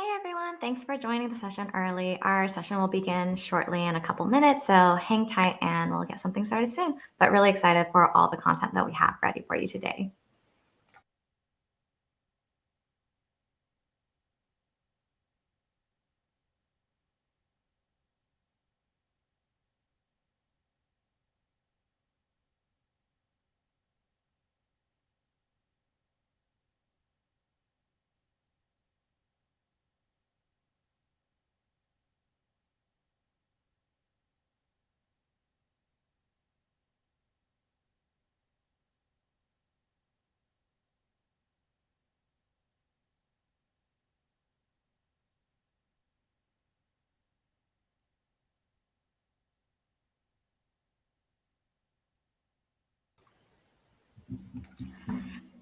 Hey everyone, thanks for joining the session early. Our session will begin shortly in a couple minutes, so hang tight and we'll get something started soon. But really excited for all the content that we have ready for you today.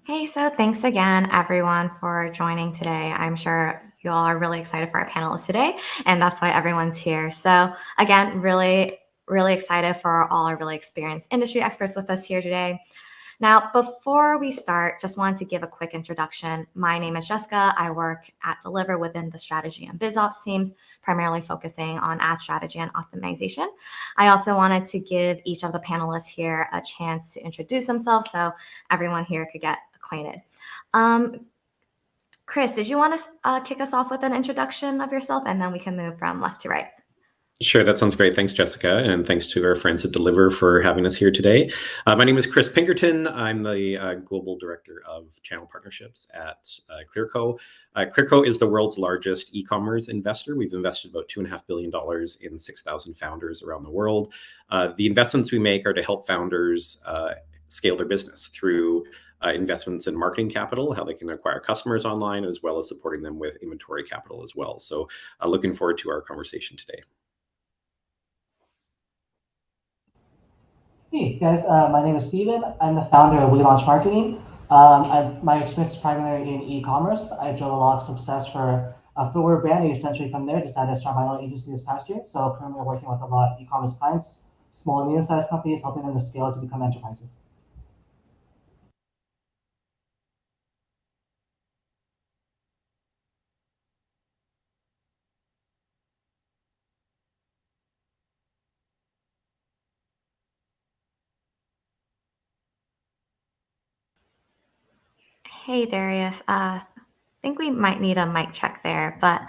Hey, so thanks again, everyone, for joining today. I'm sure you all are really excited for our panelists today, and that's why everyone's here. So, again, really excited for all our really experienced industry experts with us here today. Now, before we start, just wanted to give a quick introduction. My name is Jessica. I work at Deliver within the strategy and biz ops teams, primarily focusing on ad strategy and optimization. I also wanted to give each of the panelists here a chance to introduce themselves so everyone here could get acquainted. Um, Chris, did you want to kick us off with an introduction of yourself, and then we can move from left to right? Sure, that sounds great. Thanks, Jessica, and thanks to our friends at Deliver for having us here today. My name is Chris Pinkerton. I'm the Global Director of Channel Partnerships at Clearco. Clearco is the world's largest e-commerce investor. We've invested about $2.5 billion in 6,000 founders around the world. The investments we make are to help founders scale their business through investments in marketing capital, how they can acquire customers online, as well as supporting them with inventory capital as well. So looking forward to our conversation today. Hey guys, my name is Steven. I'm the founder of WeLaunch Marketing. My experience is primarily in e-commerce. I drove a lot of success for a footwear brand, and essentially from there decided to start my own agency this past year. So currently I'm working with a lot of e-commerce clients, small and medium-sized companies, helping them to scale to become enterprises. Hey, Darius. I think we might need a mic check there, but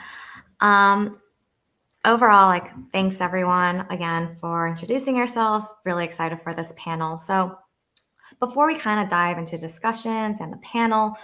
overall, thanks everyone again for introducing yourselves. Really excited for this panel. So before we kind of dive into discussions and the panel,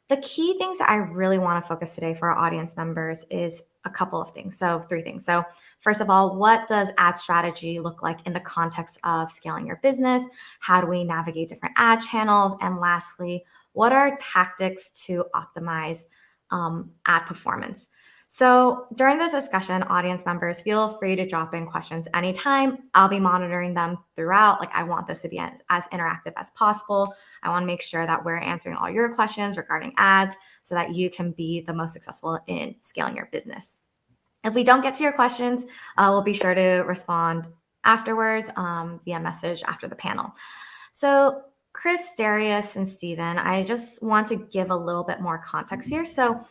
the key things that I really want to focus today for our audience members is a couple of things. So three things. So first of all, what does ad strategy look like in the context of scaling your business? How do we navigate different ad channels? And lastly, what are tactics to optimize ad performance? So during this discussion, audience members, feel free to drop in questions anytime. I'll be monitoring them throughout. I want this to be as interactive as possible. I want to make sure that we're answering all your questions regarding ads so that you can be the most successful in scaling your business. If we don't get to your questions, we'll be sure to respond afterwards via message after the panel. So Chris, Darius, and Steven, I just want to give a little bit more context here. So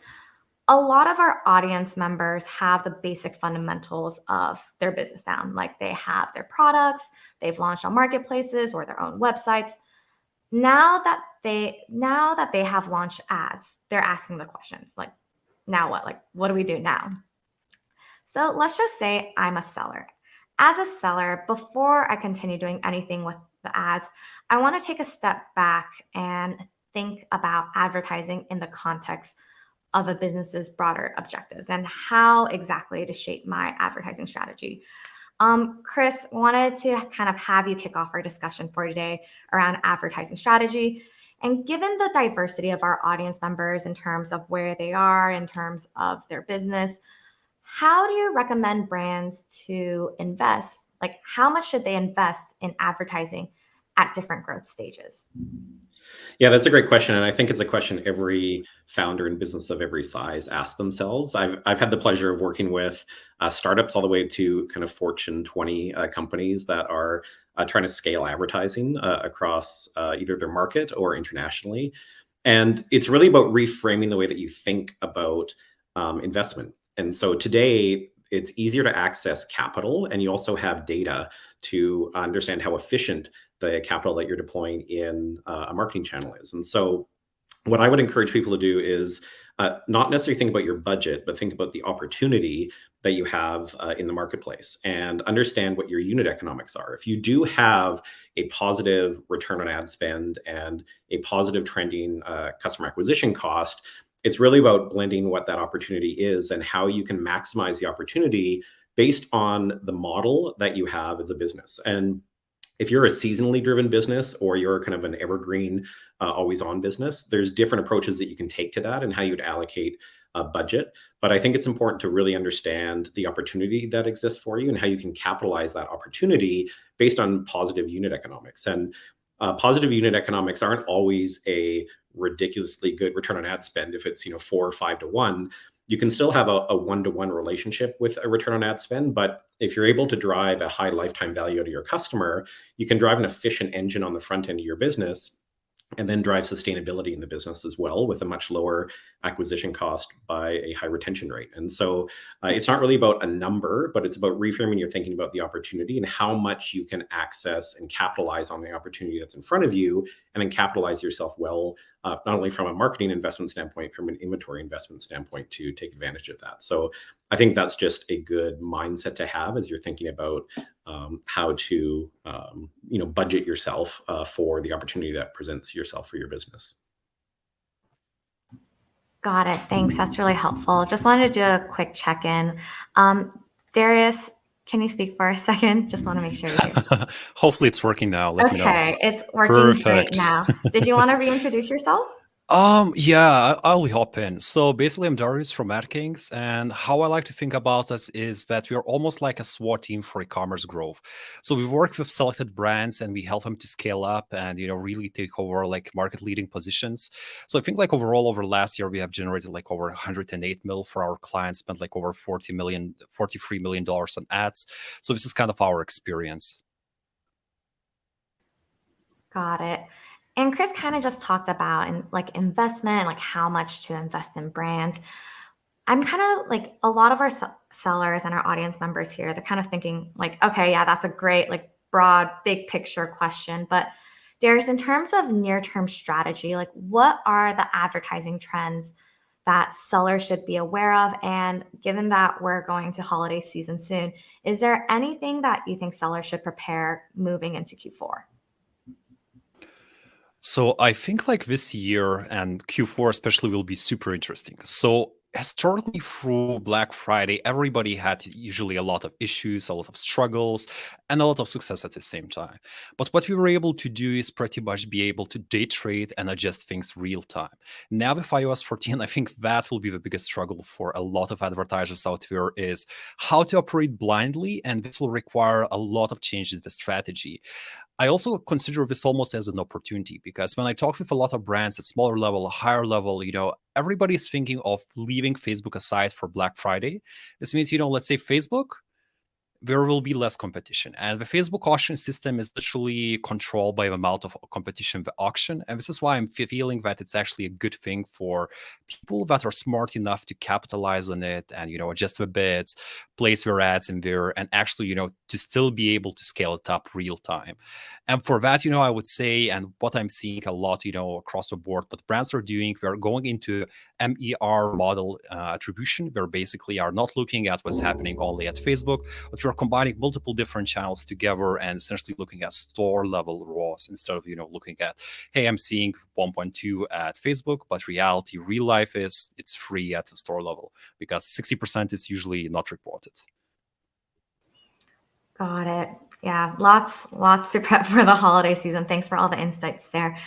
a lot of our audience members have the basic fundamentals of their business down. They have their products, they've launched on marketplaces or their own websites. Now that they have launched ads, they're asking the questions now what? What do we do now? So let's just say I'm a seller. As a seller, before I continue doing anything with the ads, I want to take a step back and think about advertising in the context of a business's broader objectives and how exactly to shape my advertising strategy. Chris, wanted to kind of have you kick off our discussion for today around advertising strategy. And given the diversity of our audience members in terms of where they are, in terms of their business, how do you recommend brands to invest? How much should they invest in advertising at different growth stages? Yeah, that's a great question. And I think it's a question every founder in business of every size asks themselves. I've had the pleasure of working with startups all the way to kind of Fortune 20 companies that are trying to scale advertising across either their market or internationally. And it's really about reframing the way that you think about investment. And so today, it's easier to access capital, and you also have data to understand how efficient the capital that you're deploying in a marketing channel is. And so what I would encourage people to do is not necessarily think about your budget, but think about the opportunity that you have in the marketplace and understand what your unit economics are. If you do have a positive return on ad spend and a positive trending customer acquisition cost, it's really about blending what that opportunity is and how you can maximize the opportunity based on the model that you have as a business. And if you're a seasonally driven business or you're kind of an evergreen, always on business, there's different approaches that you can take to that and how you'd allocate a budget. But I think it's important to really understand the opportunity that exists for you and how you can capitalize that opportunity based on positive unit economics. And positive unit economics aren't always a ridiculously good return on ad spend. If it's 4 or 5 to 1, you can still have a one-to-one relationship with a return on ad spend. But if you're able to drive a high lifetime value out of your customer, you can drive an efficient engine on the front end of your business and then drive sustainability in the business as well with a much lower acquisition cost by a high retention rate. And so it's not really about a number, but it's about reframing your thinking about the opportunity and how much you can access and capitalize on the opportunity that's in front of you, and then capitalize yourself well, not only from a marketing investment standpoint, from an inventory investment standpoint to take advantage of that. So I think that's just a good mindset to have as you're thinking about how to budget yourself for the opportunity that presents yourself for your business. Got it. Thanks. That's really helpful. Just wanted to do a quick check-in. Darius, can you speak for a second? Just want to make sure you're here. Hopefully it's working now. Let me know. Okay, it's working great now. Did you want to reintroduce yourself? Yeah, I'll hop in. So basically, I'm Darius from AdKings, and how I like to think about us is that we are almost like a SWAT team for e-commerce growth. So we work with selected brands and we help them to scale up and really take over like market leading positions. So I think like overall over last year we have generated like over 108 mil for our clients, spent like over $43 million on ads. So this is kind of our experience. Got it. And Chris kind of just talked about investment, like how much to invest in brands. I'm kind of like a lot of our sellers and our audience members here, they're kind of thinking like, okay, yeah, that's a great, like broad, big picture question. But Darius, in terms of near-term strategy, like what are the advertising trends that sellers should be aware of? And given that we're going to holiday season soon, is there anything that you think sellers should prepare moving into Q4? So I think like this year and Q4 especially will be super interesting. So historically through Black Friday, everybody had usually a lot of issues, a lot of struggles, and a lot of success at the same time. But what we were able to do is pretty much be able to day trade and adjust things real time. Now with iOS 14, I think that will be the biggest struggle for a lot of advertisers out there is how to operate blindly, and this will require a lot of changes in the strategy. I also consider this almost as an opportunity because when I talk with a lot of brands at smaller level, higher level, everybody's thinking of leaving Facebook aside for Black Friday. This means, let's say Facebook, there will be less competition. And the Facebook auction system is literally controlled by the amount of competition, the auction. And this is why I'm feeling that it's actually a good thing for people that are smart enough to capitalize on it and, adjust the bids, place their ads in there, and actually, to still be able to scale it up real time. And for that, I would say, and what I'm seeing a lot, across the board, what brands are doing, we're going into MER model attribution, where basically are not looking at what's happening only at Facebook, but we're combining multiple different channels together and essentially looking at store level ROAS instead of, looking at, hey, I'm seeing 1.2 at Facebook, but reality, real life is it's free at the store level because 60% is usually not reported. Got it. Yeah, lots to prep for the holiday season. Thanks for all the insights there.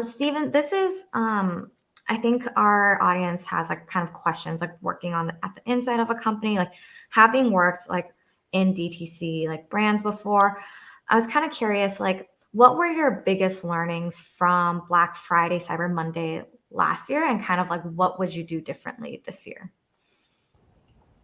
Stephen, this is, I think our audience has like kind of questions like working on at the inside of a company, like having worked like in DTC, like brands before. I was kind of curious, like what were your biggest learnings from Black Friday, Cyber Monday last year? And kind of like, what would you do differently this year?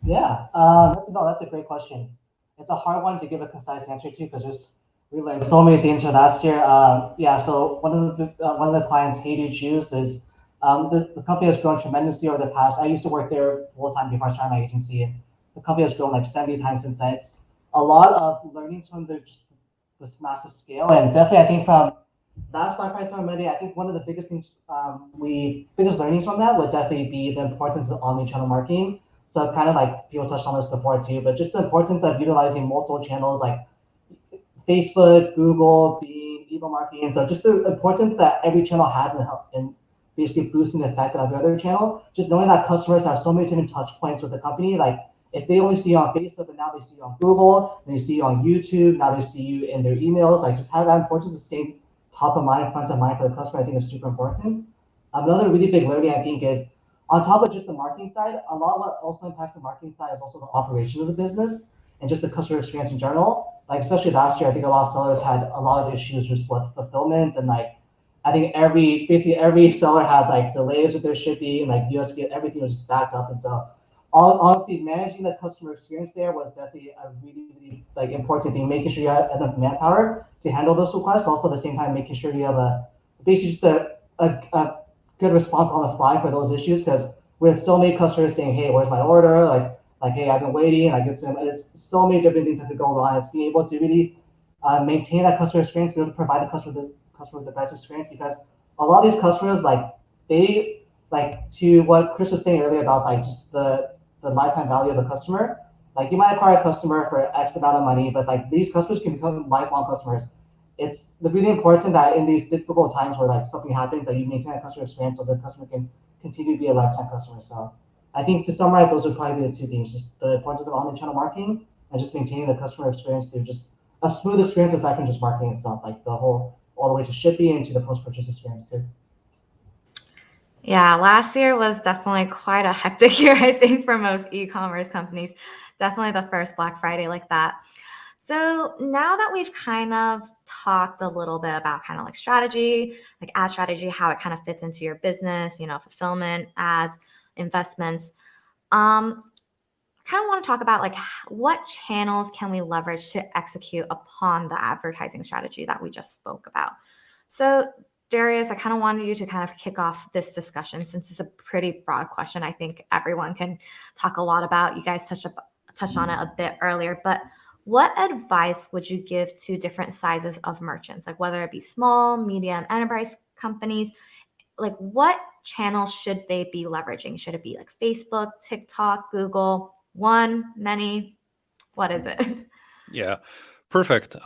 Yeah, that's a great question. It's a hard one to give a concise answer to because we learned so many things from last year. So one of the clients' hated shoes is The company has grown tremendously over the past. I used to work there full time before I started my agency. And the company has grown like 70 times since then. It's a lot of learnings from just this massive scale, and definitely I think from last Black Friday Cyber Monday, I think one of the biggest things biggest learnings from that would definitely be the importance of omnichannel marketing. So kind of like people touched on this before too, but just the importance of utilizing multiple channels like Facebook, Google, Bing, email marketing. So just the importance that every channel has in basically boosting the effect of the other channel. Just knowing that customers have so many different touch points with the company. Like if they only see you on Facebook, but now they see you on Google, they see you on YouTube, now they see you in their emails. Like just have that importance of staying top of mind, front of mind for the customer, I think is super important. Another really big learning, I think, is on top of just the marketing side, a lot of what also impacts the marketing side is also the operation of the business and just the customer experience in general. Like especially last year, I think a lot of sellers had a lot of issues just with fulfillment, and like I think basically every seller had like delays with their shipping, like USP, everything was just backed up. And so honestly, managing the customer experience there was definitely a really, really like important thing, making sure you have enough manpower to handle those requests. Also at the same time, making sure you have basically just a good response on the fly for those issues. Because with so many customers saying, hey, where's my order? Like, hey, I've been waiting. Like it's so many different things that could go wrong. It's being able to really maintain that customer experience, be able to provide the customer with the best experience, because a lot of these customers, like they like to what Chris was saying earlier about like just the lifetime value of the customer. Like you might acquire a customer for X amount of money, but like these customers can become lifelong customers. It's really important that in these difficult times where like something happens, that you maintain a customer experience so the customer can continue to be a lifetime customer. So I think to summarize, those would probably be the two things: just the importance of omnichannel marketing and just maintaining the customer experience through just a smooth experience aside from just marketing itself, like the whole all the way to shipping and to the post-purchase experience too. Yeah, last year was definitely quite a hectic year, I think, for most e-commerce companies. Definitely the first Black Friday like that. So now that we've kind of talked a little bit about kind of like strategy, like ad strategy, how it kind of fits into your business, fulfillment, ads, investments, I kind of want to talk about like what channels can we leverage to execute upon the advertising strategy that we just spoke about. So Darius, I kind of wanted you to kind of kick off this discussion since it's a pretty broad question. I think everyone can talk a lot about. You guys touched on it a bit earlier, but what advice would you give to different sizes of merchants, like whether it be small, medium, enterprise companies? Like what channels should they be leveraging? Should it be like Facebook, TikTok, Google, one, many? What is it? Yeah, perfect.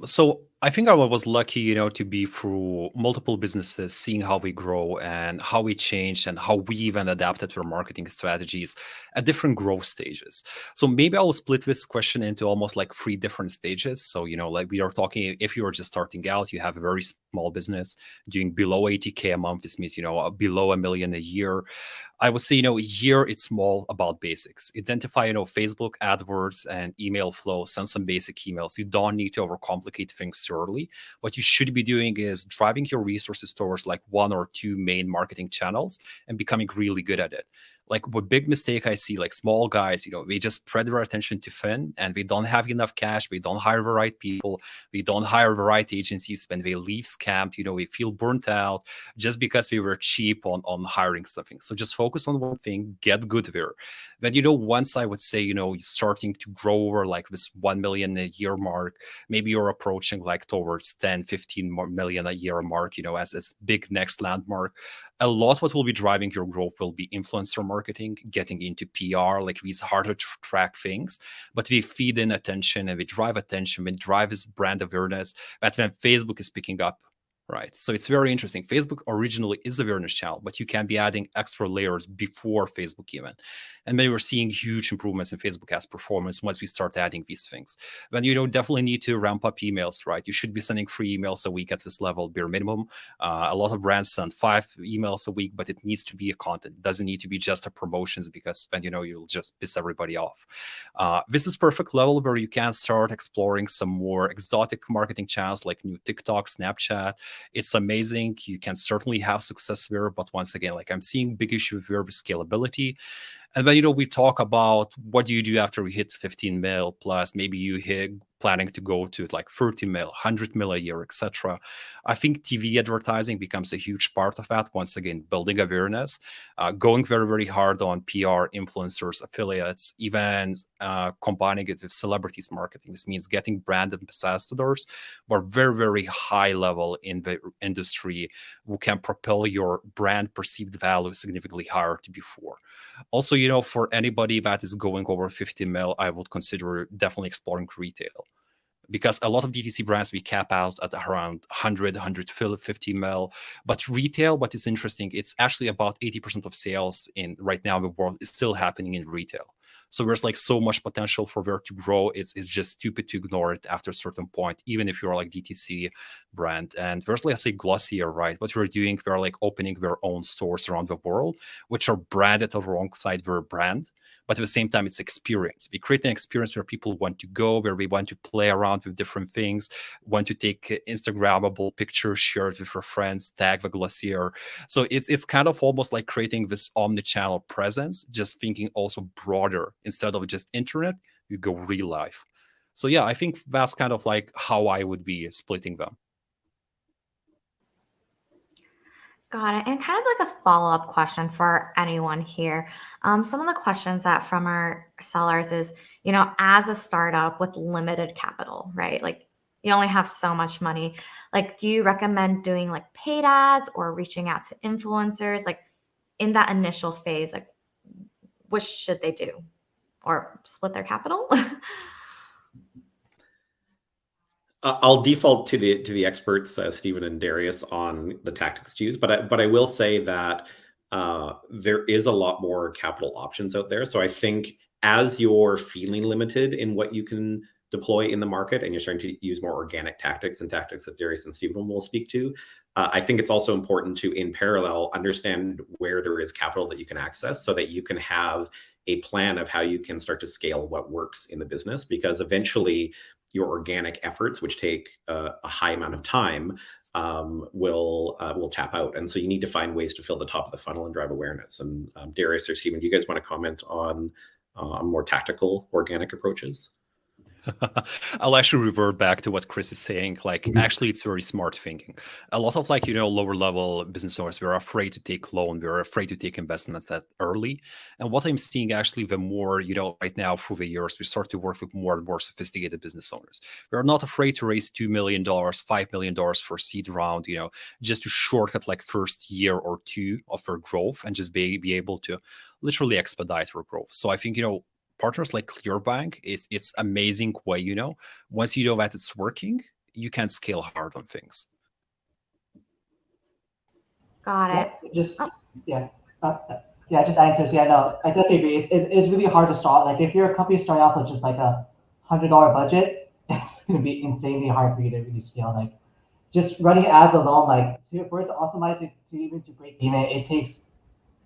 So I think I was lucky, to be through multiple businesses, seeing how we grow and how we changed and how we even adapted our marketing strategies at different growth stages. So maybe I'll split this question into almost like three different stages. So, like we are talking, if you are just starting out, you have a very small business doing below 80K a month. This means, below $1 million a year. I would say, here it's more about basics. Identify, Facebook AdWords and email flow, send some basic emails. You don't need to overcomplicate things too early. What you should be doing is driving your resources towards like one or two main marketing channels and becoming really good at it. Like what big mistake I see, like small guys, they just spread their attention too thin and they don't have enough cash. We don't hire the right people. We don't hire the right agencies. When they leave scamped, we feel burnt out just because we were cheap on hiring something. So just focus on one thing, get good there. Then, once I would say, starting to grow over like this 1 million a year mark, maybe you're approaching like towards 10, 15 million a year mark, as this big next landmark. A lot what will be driving your growth will be influencer marketing, getting into PR, like these harder to track things, but we feed in attention and we drive attention, we drive this brand awareness. But when Facebook is picking up, right? So it's very interesting. Facebook originally is a awareness channel, but you can be adding extra layers before Facebook even. And then we're seeing huge improvements in Facebook ads performance once we start adding these things. Then definitely need to ramp up emails, right? You should be sending 3 emails a week at this level, bare minimum. A lot of brands send 5 emails a week, but it needs to be a content. It doesn't need to be just a promotions, because then you'll just piss everybody off. This is perfect level where you can start exploring some more exotic marketing channels like new TikTok, Snapchat. It's amazing. You can certainly have success there, but once again, like I'm seeing big issues there with scalability. And then, we talk about what do you do after we hit 15 mil plus, maybe you hit planning to go to like 30 mil, 100 mil a year, etc. I think TV advertising becomes a huge part of that. Once again, building awareness, going very, very hard on PR, influencers, affiliates, even combining it with celebrities marketing. This means getting brand ambassadors who are very, very high level in the industry who can propel your brand perceived value significantly higher to before. Also, for anybody that is going over 50 mil, I would consider definitely exploring retail, because a lot of DTC brands, we cap out at around 100, 150 mil. But retail, what is interesting, it's actually about 80% of sales right now in the world is still happening in retail. So there's like so much potential for where to grow. It's just stupid to ignore it after a certain point, even if you're like DTC brand. And there's like, I say, Glossier, right? What we're doing, we're like opening their own stores around the world, which are branded alongside their brand. But at the same time, it's experience. We create an experience where people want to go, where we want to play around with different things, want to take Instagrammable pictures, share it with your friends, tag the Glossier. So it's kind of almost like creating this omnichannel presence, just thinking also broader. Instead of just internet, you go real life. So yeah, I think that's kind of like how I would be splitting them. Got it. And kind of like a follow-up question for anyone here. Some of the questions that from our sellers is, as a startup with limited capital, right? Like you only have so much money. Like, do you recommend doing like paid ads or reaching out to influencers? Like in that initial phase, like what should they do? Or split their capital? I'll default to the experts, Stephen and Darius, on the tactics to use, but I will say that there is a lot more capital options out there. So I think as you're feeling limited in what you can deploy in the market, and you're starting to use more organic tactics and tactics that Darius and Stephen will speak to, I think it's also important to, in parallel, understand where there is capital that you can access, so that you can have a plan of how you can start to scale what works in the business, because eventually your organic efforts, which take a high amount of time, will tap out. And so you need to find ways to fill the top of the funnel and drive awareness. And Darius or Stephen, do you guys want to comment on more tactical organic approaches? I'll actually revert back to what Chris is saying. Like, actually, it's very smart thinking. A lot of lower level business owners, we're afraid to take loan. We're afraid to take investments that early. And what I'm seeing actually, the more, right now through the years, we start to work with more and more sophisticated business owners. We're not afraid to raise $2 million, $5 million for seed round, just to shortcut like first year or two of our growth and just be able to literally expedite our growth. So I think, partners like Clearbank, it's amazing way, once you know that it's working, you can scale hard on things. Got it. Just adding to this. Yeah, no, I definitely agree. It's really hard to start. Like if you're a company starting off with just like a $100 budget, it's going to be insanely hard for you to really scale. Like just running ads alone, like for it to optimize it to even to break even, it takes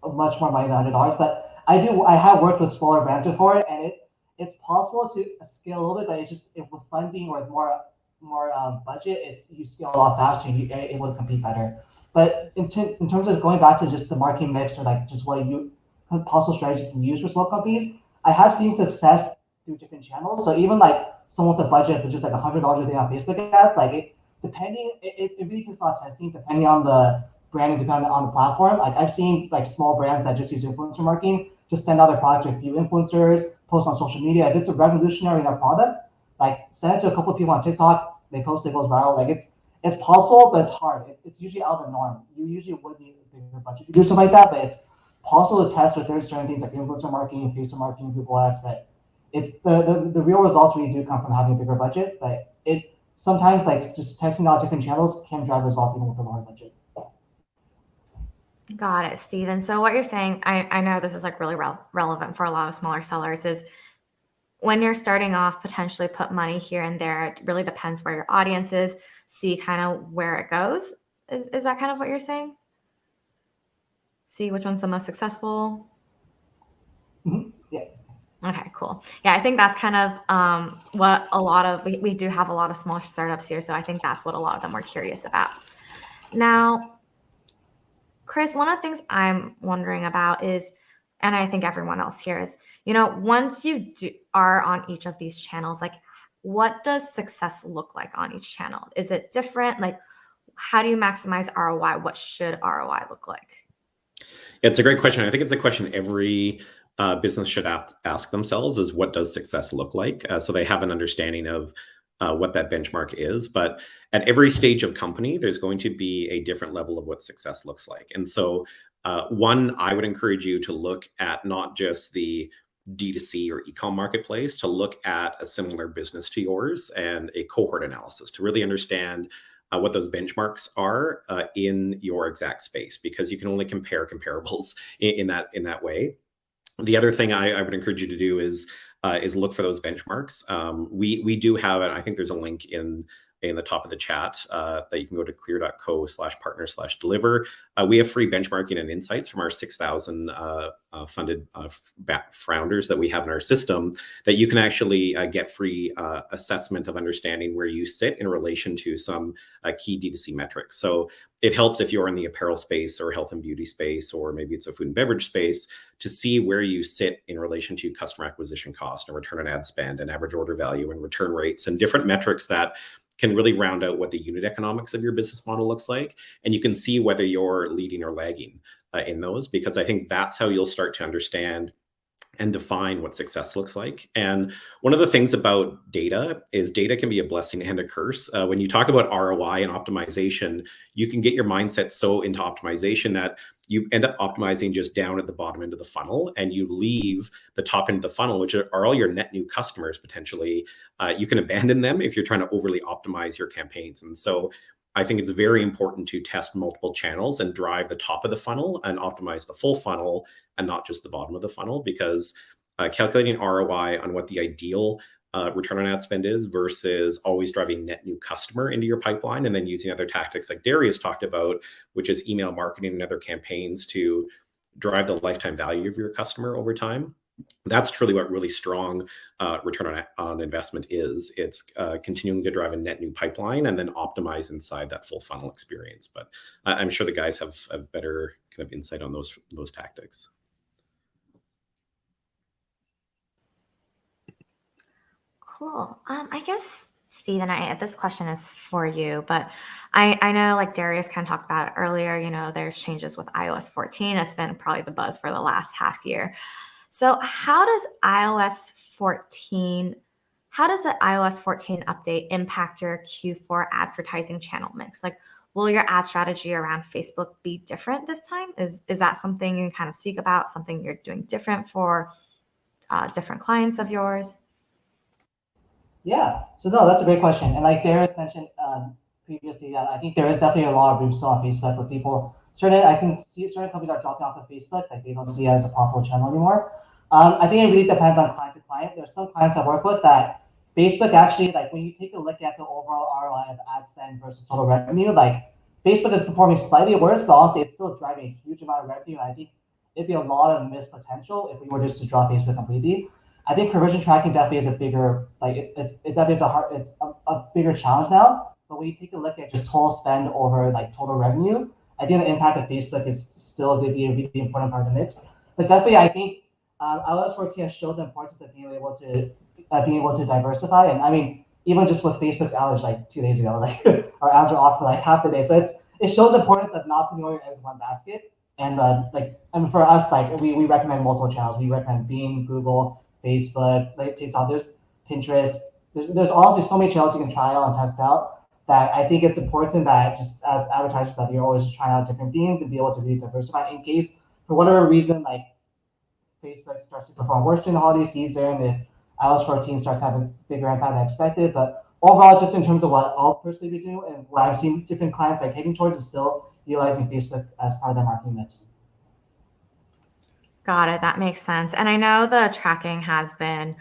much more money than $100. But I have worked with smaller brands before, and it's possible to scale a little bit, but it's just with funding or more budget, you scale a lot faster. You're able to compete better. But in terms of going back to just the marketing mix or like just what possible strategies you can use for small companies, I have seen success through different channels. So even like someone with a budget for just like $100 a day on Facebook ads, like it really takes a lot of testing depending on the branding, depending on the platform. Like I've seen like small brands that just use influencer marketing, just send out their product to a few influencers, post on social media. If it's a revolutionary enough product, like send it to a couple of people on TikTok, they post, it goes viral. Like it's possible, but it's hard. It's usually out of the norm. You usually would need a bigger budget to do something like that, but it's possible to test with certain things like influencer marketing, Facebook marketing, Google Ads. But it's the real results really do come from having a bigger budget. But it sometimes like just testing out different channels can drive results even with a lower budget. Got it, Stephen. So what you're saying, I know this is like really relevant for a lot of smaller sellers, is when you're starting off, potentially put money here and there. It really depends where your audience is, see kind of where it goes. Is that kind of what you're saying? See which one's the most successful? Mm-hmm. Yeah. Okay, cool. Yeah, I think that's kind of what a lot of, we do have a lot of small startups here. So I think that's what a lot of them were curious about. Now, Chris, one of the things I'm wondering about is, and I think everyone else here is, once you are on each of these channels, like what does success look like on each channel? Is it different? Like, how do you maximize ROI? What should ROI look like? It's a great question. I think it's a question every business should ask themselves is what does success look like? So they have an understanding of what that benchmark is. But at every stage of company, there's going to be a different level of what success looks like. And so one, I would encourage you to look at not just the D2C or e-com marketplace, to look at a similar business to yours and a cohort analysis to really understand what those benchmarks are in your exact space, because you can only compare comparables in that way. The other thing I would encourage you to do is look for those benchmarks. We do have, and I think there's a link in the top of the chat that you can go to clear.co/partner/deliver. We have free benchmarking and insights from our 6,000 funded founders that we have in our system, that you can actually get free assessment of understanding where you sit in relation to some key D2C metrics. So it helps if you're in the apparel space or health and beauty space, or maybe it's a food and beverage space, to see where you sit in relation to customer acquisition cost and return on ad spend and average order value and return rates and different metrics that can really round out what the unit economics of your business model looks like. And you can see whether you're leading or lagging in those, because I think that's how you'll start to understand and define what success looks like. And one of the things about data is data can be a blessing and a curse. When you talk about ROI and optimization, you can get your mindset so into optimization that you end up optimizing just down at the bottom end of the funnel, and you leave the top end of the funnel, which are all your net new customers potentially. You can abandon them if you're trying to overly optimize your campaigns. And so I think it's very important to test multiple channels and drive the top of the funnel and optimize the full funnel and not just the bottom of the funnel, because calculating ROI on what the ideal return on ad spend is versus always driving net new customer into your pipeline and then using other tactics like Darius talked about, which is email marketing and other campaigns to drive the lifetime value of your customer over time. That's truly what really strong return on investment is. It's continuing to drive a net new pipeline and then optimize inside that full funnel experience. But I'm sure the guys have better kind of insight on those tactics. Cool. I guess, Stephen, this question is for you, but I know like Darius kind of talked about it earlier, there's changes with iOS 14. It's been probably the buzz for the last half year. So how does the iOS 14 update impact your Q4 advertising channel mix? Like, will your ad strategy around Facebook be different this time? Is that something you can kind of speak about, something you're doing different for different clients of yours? Yeah, so no, that's a great question. And like Darius mentioned previously, I think there is definitely a lot of room still on Facebook with people. I can see certain companies are dropping off of Facebook, like they don't see it as a profitable channel anymore. I think it really depends on client to client. There's some clients I work with that Facebook actually, like when you take a look at the overall ROI of ad spend versus total revenue, like Facebook is performing slightly worse, but honestly, it's still driving a huge amount of revenue. And I think it'd be a lot of missed potential if we were just to drop Facebook completely. I think conversion tracking definitely is a bigger, like it definitely is a bigger challenge now. But when you take a look at just total spend over like total revenue, I think the impact of Facebook is still going to be a really important part of the mix. But definitely, I think iOS 14 has showed the importance of being able to diversify. And I mean, even just with Facebook's outage like 2 days ago, like our ads are off for like half the day. So it shows the importance of not putting all your eggs in one basket. And for us, like we recommend multiple channels. We recommend Bing, Google, Facebook, like TikTok. There's Pinterest. There's honestly so many channels you can try out and test out that I think it's important that just as advertisers that you're always trying out different things and be able to be diversified in case for whatever reason like Facebook starts to perform worse during the holiday season, if iOS 14 starts to have a bigger impact than expected. But overall, just in terms of what I'll personally be doing and what I've seen different clients like heading towards is still utilizing Facebook as part of their marketing mix. Got it. That makes sense. And I know the tracking has been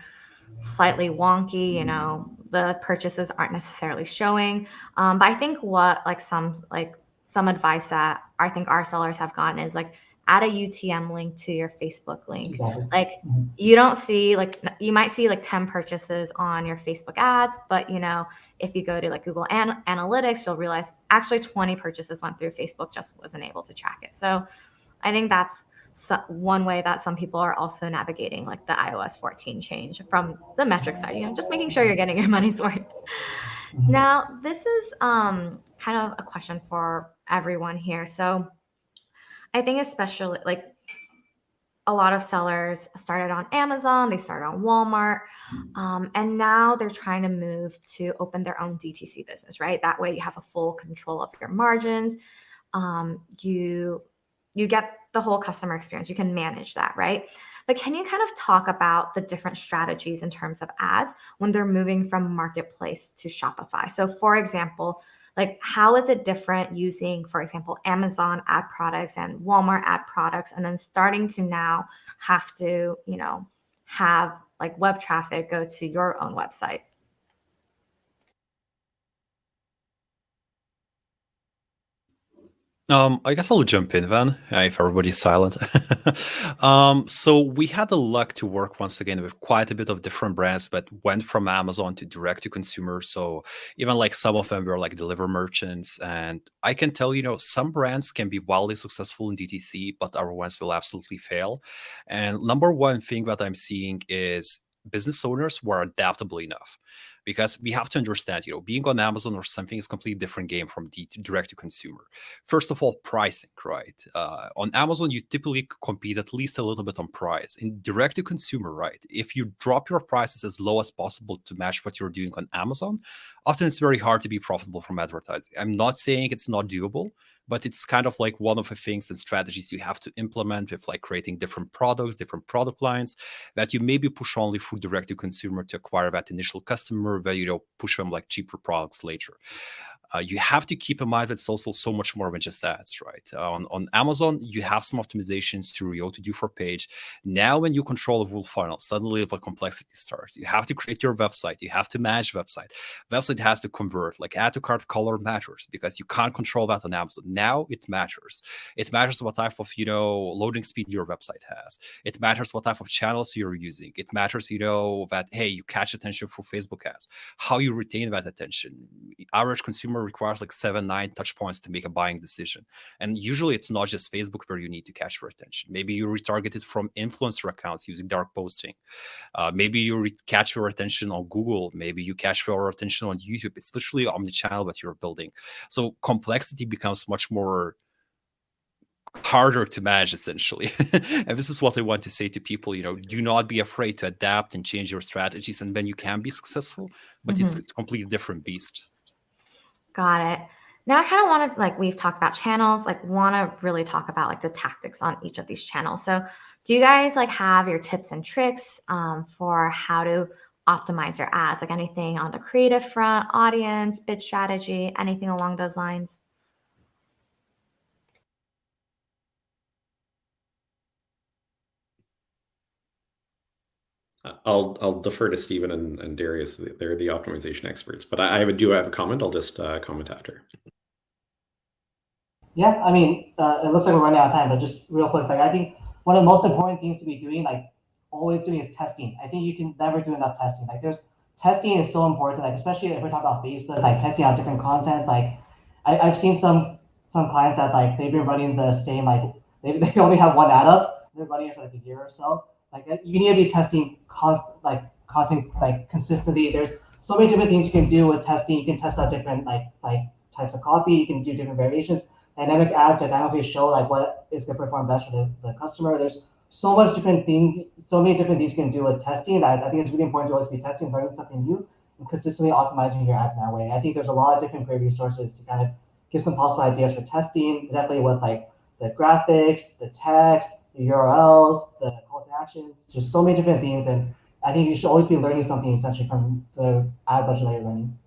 slightly wonky, the purchases aren't necessarily showing. But I think what some advice that I think our sellers have gotten is like add a UTM link to your Facebook link. Exactly. Like you don't see you might see like 10 purchases on your Facebook ads, but if you go to like Google Analytics, you'll realize actually 20 purchases went through. Facebook just wasn't able to track it. So I think that's one way that some people are also navigating like the iOS 14 change from the metric side, just making sure you're getting your money's worth. Now, this is kind of a question for everyone here. So I think especially like a lot of sellers started on Amazon, they started on Walmart, and now they're trying to move to open their own DTC business, right? That way you have a full control of your margins. You get the whole customer experience. You can manage that, right? But can you kind of talk about the different strategies in terms of ads when they're moving from marketplace to Shopify? So for example, like how is it different using, for example, Amazon ad products and Walmart ad products, and then starting to now have to, have like web traffic go to your own website? I guess I'll jump in then, if everybody's silent. So we had the luck to work once again with quite a bit of different brands, but went from Amazon to direct to consumer. So even like some of them were like deliver merchants. And I can tell, some brands can be wildly successful in DTC, but other ones will absolutely fail. And number one thing that I'm seeing is business owners who are adaptable enough. Because we have to understand, being on Amazon or something is a completely different game from direct to consumer. First of all, pricing, right? On Amazon, you typically compete at least a little bit on price. In direct to consumer, right? If you drop your prices as low as possible to match what you're doing on Amazon, often it's very hard to be profitable from advertising. I'm not saying it's not doable, but it's kind of like one of the things and strategies you have to implement with like creating different products, different product lines that you maybe push only through direct to consumer to acquire that initial customer, that push them like cheaper products later. You have to keep in mind that it's also so much more than just ads, right? On Amazon, you have some optimizations through your to-do for page. Now, when you control a full funnel, suddenly the complexity starts. You have to create your website. You have to manage website. Website has to convert. Like add to cart color matters because you can't control that on Amazon. Now it matters. It matters what type of loading speed your website has. It matters what type of channels you're using. It matters that hey, you catch attention through Facebook ads. How you retain that attention. Average consumer requires like 7-9 touch points to make a buying decision. And usually it's not just Facebook where you need to catch your attention. Maybe you retarget it from influencer accounts using dark posting. Maybe you catch your attention on Google. Maybe you catch your attention on YouTube. It's literally omnichannel that you're building. So complexity becomes much more harder to manage, essentially. And this is what I want to say to people, do not be afraid to adapt and change your strategies. And then you can be successful, but it's a completely different beast. Got it. Now I kind of want to, like we've talked about channels, like want to really talk about like the tactics on each of these channels. So do you guys like have your tips and tricks for how to optimize your ads? Like anything on the creative front, audience, bid strategy, anything along those lines? I'll defer to Stephen and Darius. They're the optimization experts, but I do have a comment. I'll just comment after. Yeah, I mean, it looks like we're running out of time, but just real quick, like I think one of the most important things to be doing, like always doing, is testing. I think you can never do enough testing. Like testing is so important, like especially if we're talking about Facebook, like testing out different content. Like I've seen some clients that like they've been running the same, like they only have one ad up, they're running it for like a year or so. Like you need to be testing content like consistently. There's so many different things you can do with testing. You can test out different like types of copy. You can do different variations. Dynamic ads dynamically show like what is going to perform best for the customer. There's so many different things you can do with testing. I think it's really important to always be testing, learning something new, and consistently optimizing your ads that way. I think there's a lot of different great resources to kind of give some possible ideas for testing, definitely with like the graphics, the text, the URLs, the call to actions, just so many different things. And I think you should always be learning something essentially from the ad budget that you're running.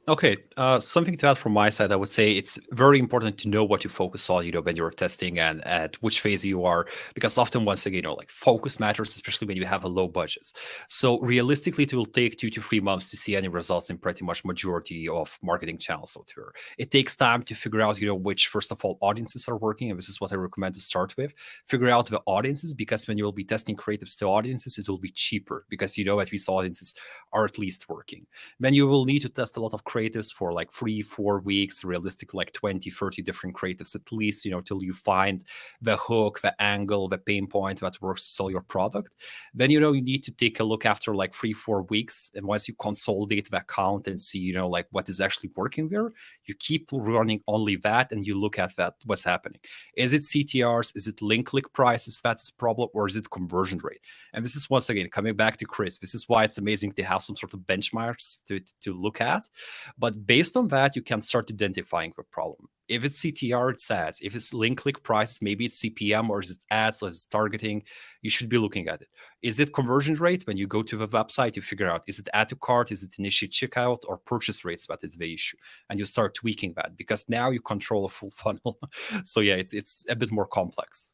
Okay, something to add from my side, I would say it's very important to know what you focus on, when you're testing and at which phase you are, because often, once again, like focus matters, especially when you have a low budget. So realistically, it will take 2 to 3 months to see any results in pretty much majority of marketing channels out there. It takes time to figure out, which, first of all, audiences are working, and this is what I recommend to start with. Figure out the audiences, because when you will be testing creatives to audiences, it will be cheaper, because that these audiences are at least working. Then you will need to test a lot of creatives for like 3-4 weeks, realistic like 20-30 different creatives at least, till you find the hook, the angle, the pain point that works to sell your product. Then you need to take a look after like 3-4 weeks, and once you consolidate the account and see like what is actually working there, you keep running only that, and you look at that, what's happening. Is it CTRs? Is it link click prices that's a problem, or is it conversion rate? And this is, once again, coming back to Chris, this is why it's amazing to have some sort of benchmarks to look at. But based on that, you can start identifying the problem. If it's CTR, it's ads. If it's link click prices, maybe it's CPM, or is it ads, or is it targeting? You should be looking at it. Is it conversion rate? When you go to the website, you figure out, is it add to cart? Is it initiate checkout, or purchase rates? That is the issue. And you start tweaking that, because now you control a full funnel. So yeah, it's a bit more complex.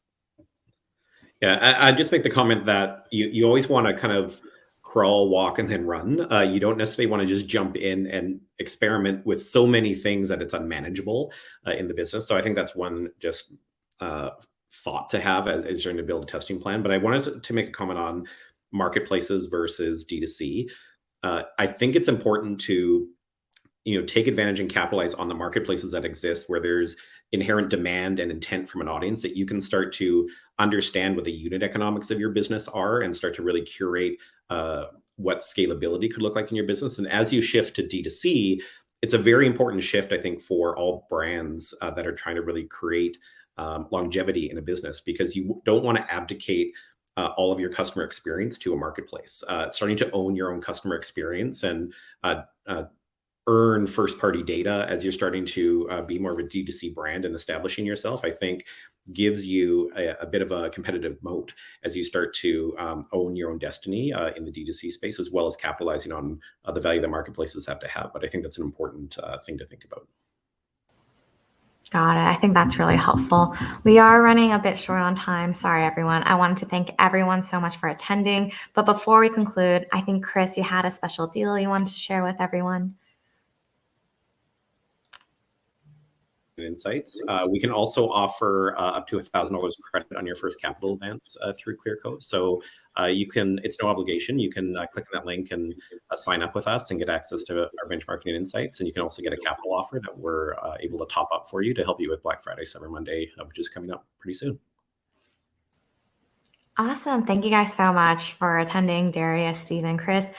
Yeah, I just make the comment that you always want to kind of crawl, walk, and then run. You don't necessarily want to just jump in and experiment with so many things that it's unmanageable in the business. So I think that's one just thought to have as you're trying to build a testing plan. But I wanted to make a comment on marketplaces versus D2C. I think it's important to take advantage and capitalize on the marketplaces that exist, where there's inherent demand and intent from an audience, that you can start to understand what the unit economics of your business are and start to really curate what scalability could look like in your business. And as you shift to D2C, it's a very important shift, I think, for all brands that are trying to really create longevity in a business, because you don't want to abdicate all of your customer experience to a marketplace. Starting to own your own customer experience and earn first-party data as you're starting to be more of a D2C brand and establishing yourself, I think gives you a bit of a competitive moat as you start to own your own destiny in the D2C space, as well as capitalizing on the value that marketplaces have to have. But I think that's an important thing to think about. Got it. I think that's really helpful. We are running a bit short on time. Sorry, everyone. I wanted to thank everyone so much for attending. But before we conclude, I think, Chris, you had a special deal you wanted to share with everyone. Insights. We can also offer up to $1,000 credit on your first capital advance through Clearco. So it's no obligation. You can click on that link and sign up with us and get access to our bench marketing insights. And you can also get a capital offer that we're able to top up for you to help you with Black Friday, Cyber Monday, which is coming up pretty soon. Awesome. Thank you guys so much for attending, Darius, Stephen, Chris.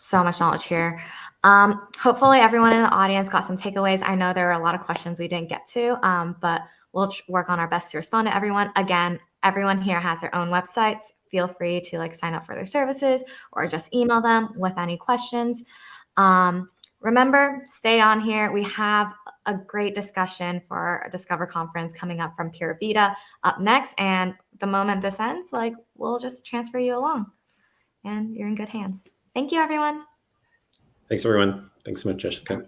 So much knowledge here. Hopefully everyone in the audience got some takeaways. I know there are a lot of questions we didn't get to, but we'll work on our best to respond to everyone. Again, everyone here has their own websites. Feel free to sign up for their services or just email them with any questions. Remember, stay on here. We have a great discussion for our Discover conference coming up from Pure Vita up next. And the moment this ends, we'll just transfer you along and you're in good hands. Thank you, everyone. Thanks, everyone. Thanks so much, Jessica.